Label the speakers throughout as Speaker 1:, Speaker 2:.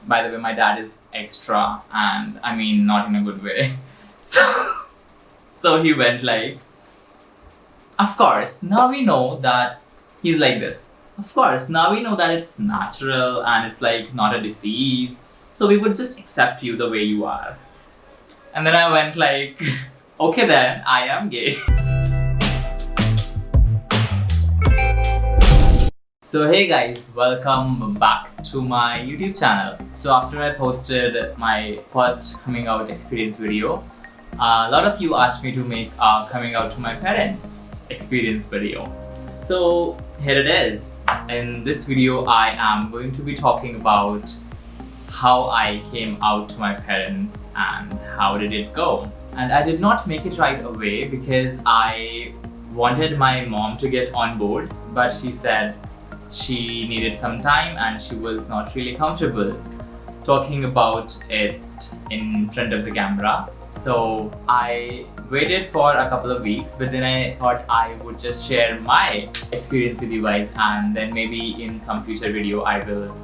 Speaker 1: By the way, my dad is extra, and I mean not in a good way. So he went like, of course, now we know that he's like this. Of course, now we know that it's natural and it's like not a disease. So we would just accept you the way you are. And then I went like, okay then, I am gay. So hey guys, welcome back to my YouTube channel. So after I posted my first coming out experience video, a lot of you asked me to make a coming out to my parents experience video. So here it is. In this video, I am going to be talking about how I came out to my parents and how did it go. And I did not make it right away because I wanted my mom to get on board, but she said she needed some time and she was not really comfortable talking about it in front of the camera. So I waited for a couple of weeks, but then I thought I would just share my experience with you guys, and then maybe in some future video I will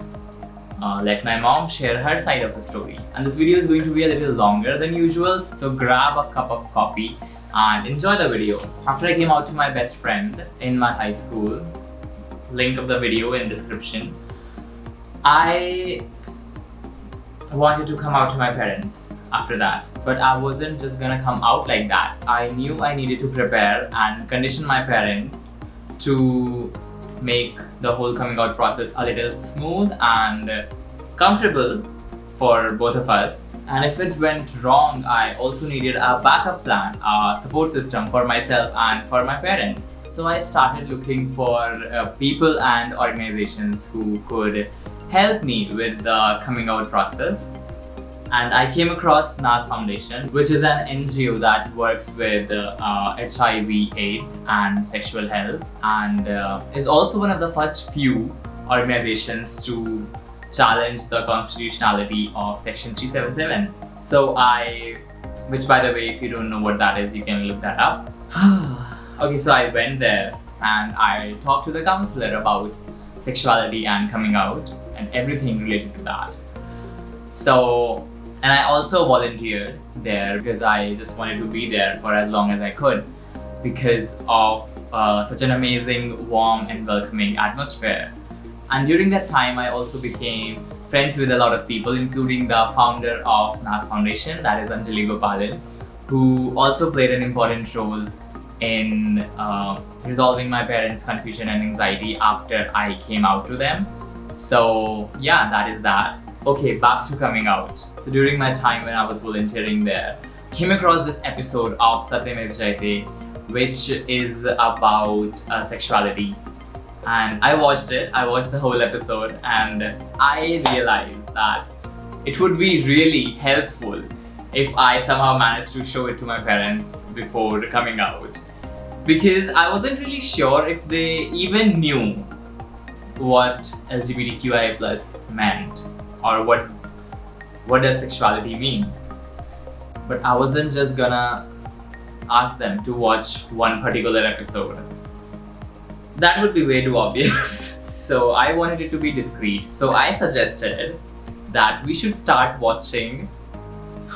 Speaker 1: let my mom share her side of the story. And this video is going to be a little longer than usual, so grab a cup of coffee and enjoy the video. After I came out to my best friend in my high school, link of the video in description, I wanted to come out to my parents after that, but I wasn't just gonna come out like that. I knew I needed to prepare and condition my parents to make the whole coming out process a little smooth and comfortable for both of us. And if it went wrong, I also needed a backup plan, a support system for myself and for my parents. So I started looking for people and organizations who could help me with the coming out process. And I came across NAS Foundation, which is an NGO that works with HIV/AIDS and sexual health, and is also one of the first few organizations to challenge the constitutionality of Section 377. So which by the way, if you don't know what that is, you can look that up. Okay, so I went there and I talked to the counselor about sexuality and coming out and everything related to that. So, and I also volunteered there because I just wanted to be there for as long as I could because of such an amazing, warm and welcoming atmosphere. And during that time, I also became friends with a lot of people, including the founder of NAS Foundation, that is Anjali Gopalan, who also played an important role in resolving my parents' confusion and anxiety after I came out to them. So yeah, that is that. Okay, back to coming out. So during my time when I was volunteering there, I came across this episode of Satyamev Jayate, which is about sexuality. And I watched the whole episode, and I realized that it would be really helpful if I somehow managed to show it to my parents before coming out. Because I wasn't really sure if they even knew what LGBTQIA+ meant or what does sexuality mean. But I wasn't just gonna ask them to watch one particular episode. That would be way too obvious. So I wanted it to be discreet. So I suggested that we should start watching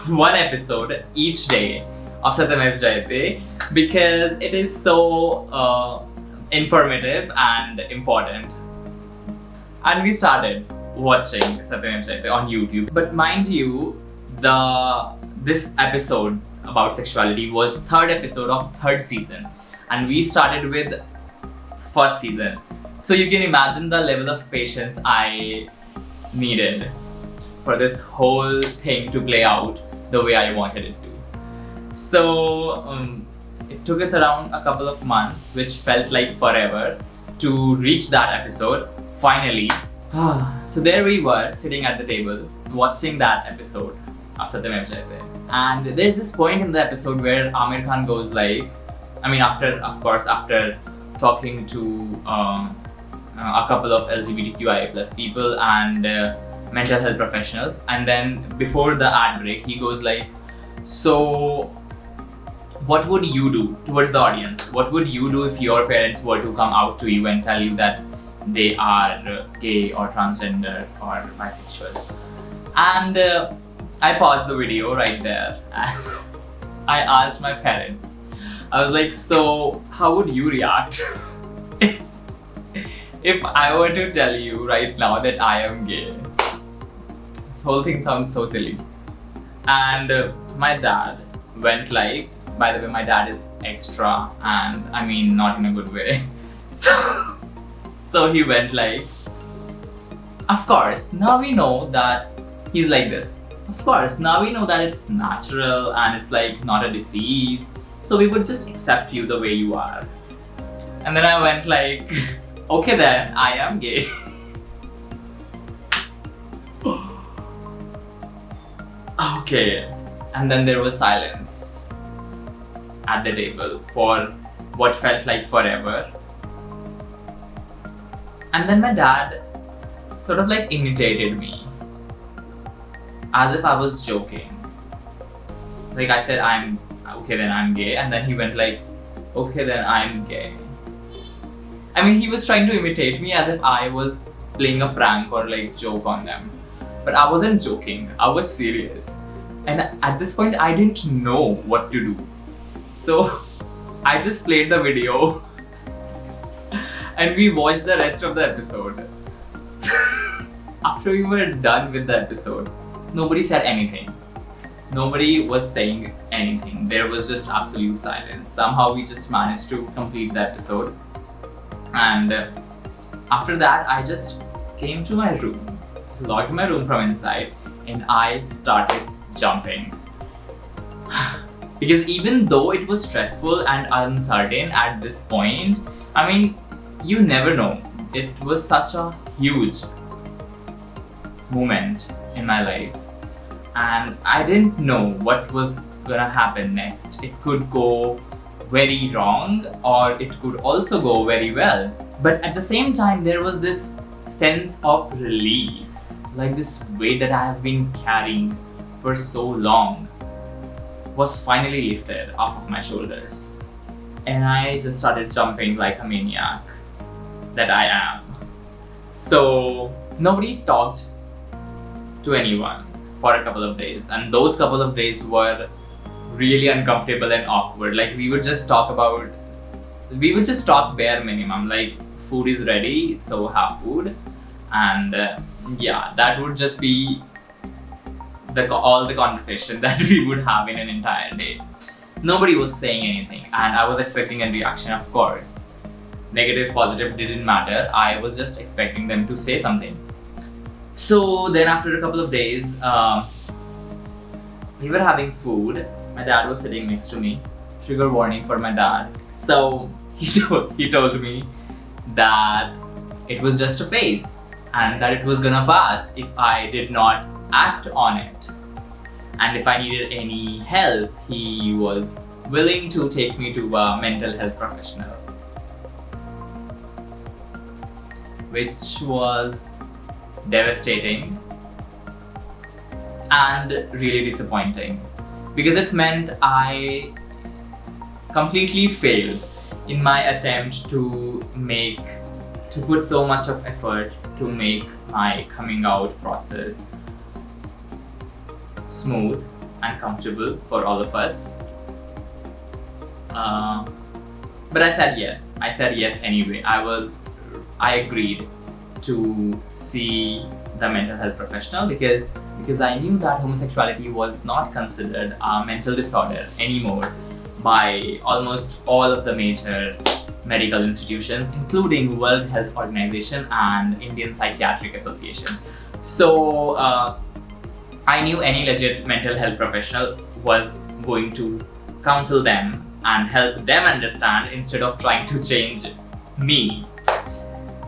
Speaker 1: one episode each day of Satyamev Jayate because it is so informative and important. And we started watching Satyamev Jayate on YouTube. But mind you, this episode about sexuality was third episode of third season, and we started with first season. So you can imagine the level of patience I needed for this whole thing to play out the way I wanted it to. So it took us around a couple of months, which felt like forever, to reach that episode, finally. So there we were, sitting at the table, watching that episode of Satyamev Jayate. And there's this point in the episode where Amir Khan goes like, after talking to a couple of LGBTQIA+ people and mental health professionals, and then before the ad break, he goes like, so what would you do towards the audience? What would you do if your parents were to come out to you and tell you that they are gay or transgender or bisexual? And I paused the video right there and I asked my parents. I was like, so how would you react if I were to tell you right now that I am gay? This whole thing sounds so silly. And my dad went like, by the way, my dad is extra, and I mean not in a good way. So he went like, of course, now we know that he's like this. Of course, now we know that it's natural and it's like not a disease. So we would just accept you the way you are. And then I went like, okay then, I am gay. Okay. And then there was silence at the table for what felt like forever. And then my dad sort of like imitated me as if I was joking. Like I said, I'm okay then I'm gay, and then he went like, okay then I'm gay. I mean, he was trying to imitate me as if I was playing a prank or like joke on them. But I wasn't joking, I was serious. And at this point, I didn't know what to do. So I just played the video and we watched the rest of the episode. After we were done with the episode, nobody said anything. Nobody was saying anything. There was just absolute silence. Somehow we just managed to complete the episode. And after that, I just came to my room, locked my room from inside, and I started jumping. Because even though it was stressful and uncertain at this point, I mean, you never know. It was such a huge moment in my life, and I didn't know what was gonna happen next. It could go very wrong, or it could also go very well. But at the same time, there was this sense of relief, like this weight that I have been carrying for so long was finally lifted off of my shoulders. And I just started jumping like a maniac that I am. So nobody talked to anyone for a couple of days, and those couple of days were really uncomfortable and awkward. Like we would just talk bare minimum, like food is ready, so have food. And yeah, that would just be all the conversation that we would have in an entire day. Nobody was saying anything, and I was expecting a reaction, of course. Negative, positive, didn't matter. I was just expecting them to say something. So then after a couple of days, we were having food. My dad was sitting next to me. Trigger warning for my dad. So he told me that it was just a phase and that it was gonna pass if I did not act on it. And if I needed any help, he was willing to take me to a mental health professional. Which was devastating and really disappointing, because it meant I completely failed in my attempt to put so much of effort to make my coming out process smooth and comfortable for all of us. But I said yes. I said yes anyway. I agreed to see the mental health professional because I knew that homosexuality was not considered a mental disorder anymore by almost all of the major medical institutions, including World Health Organization and Indian Psychiatric Association. So I knew any legit mental health professional was going to counsel them and help them understand instead of trying to change me.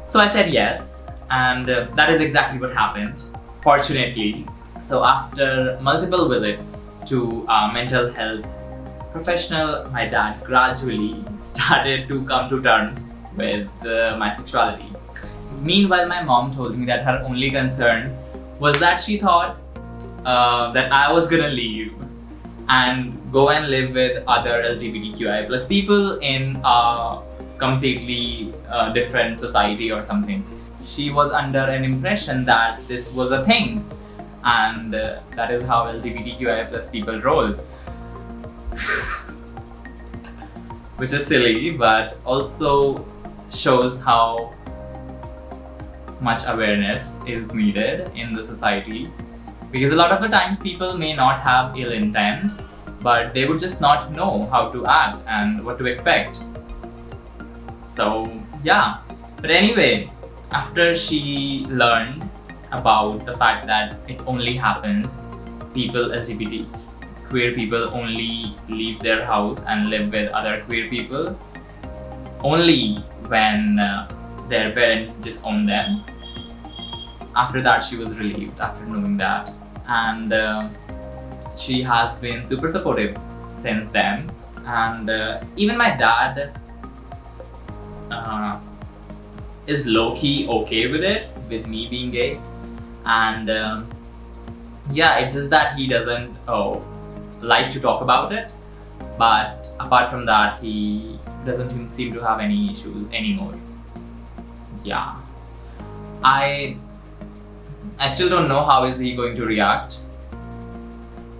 Speaker 1: So I said yes, and that is exactly what happened, fortunately. So after multiple visits to a mental health professional, my dad gradually started to come to terms with my sexuality. Meanwhile, my mom told me that her only concern was that she thought that I was gonna leave and go and live with other LGBTQI plus people in a completely different society or something. She was under an impression that this was a thing, and that is how LGBTQIA plus people roll. Which is silly, but also shows how much awareness is needed in the society, because a lot of the times people may not have ill intent, but they would just not know how to act and what to expect. So yeah, but anyway, after she learned about the fact that it only happens, LGBT queer people only leave their house and live with other queer people only when their parents disown them. After that, she was relieved after knowing that, and she has been super supportive since then. And even my dad is low-key okay with it, with me being gay. And yeah, it's just that he doesn't like to talk about it, but apart from that, he doesn't seem to have any issues anymore. Yeah, I still don't know how is he going to react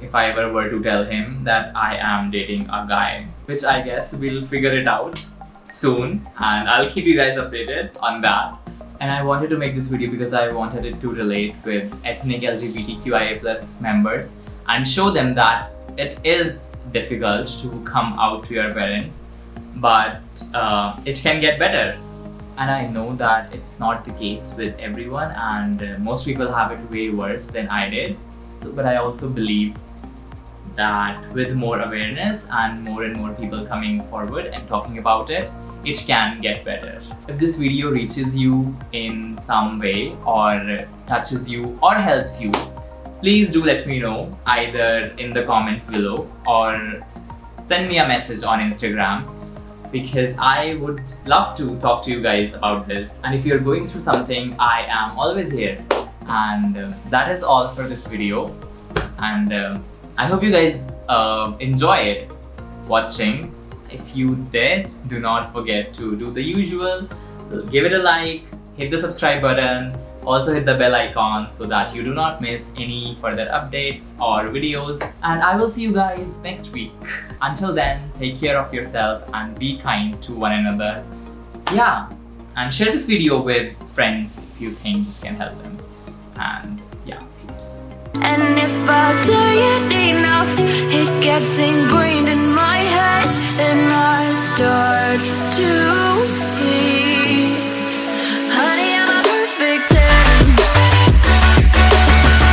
Speaker 1: if I ever were to tell him that I am dating a guy, which I guess we'll figure it out soon, and I'll keep you guys updated on that. And I wanted to make this video because I wanted it to relate with ethnic LGBTQIA plus members and show them that it is difficult to come out to your parents, but it can get better. And I know that it's not the case with everyone, and most people have it way worse than I did. But I also believe that with more awareness and more people coming forward and talking about it, it can get better. If this video reaches you in some way, or touches you or helps you, please do let me know either in the comments below or send me a message on Instagram, because I would love to talk to you guys about this. And if you're going through something, I am always here. And that is all for this video. And I hope you guys enjoyed watching. If you did, do not forget to do the usual. Give it a like, hit the subscribe button, also hit the bell icon so that you do not miss any further updates or videos. And I will see you guys next week. Until then, take care of yourself and be kind to one another. Yeah, and share this video with friends if you think this can help them. And yeah, peace.
Speaker 2: And if I say it enough, it gets ingrained in my head, and I start to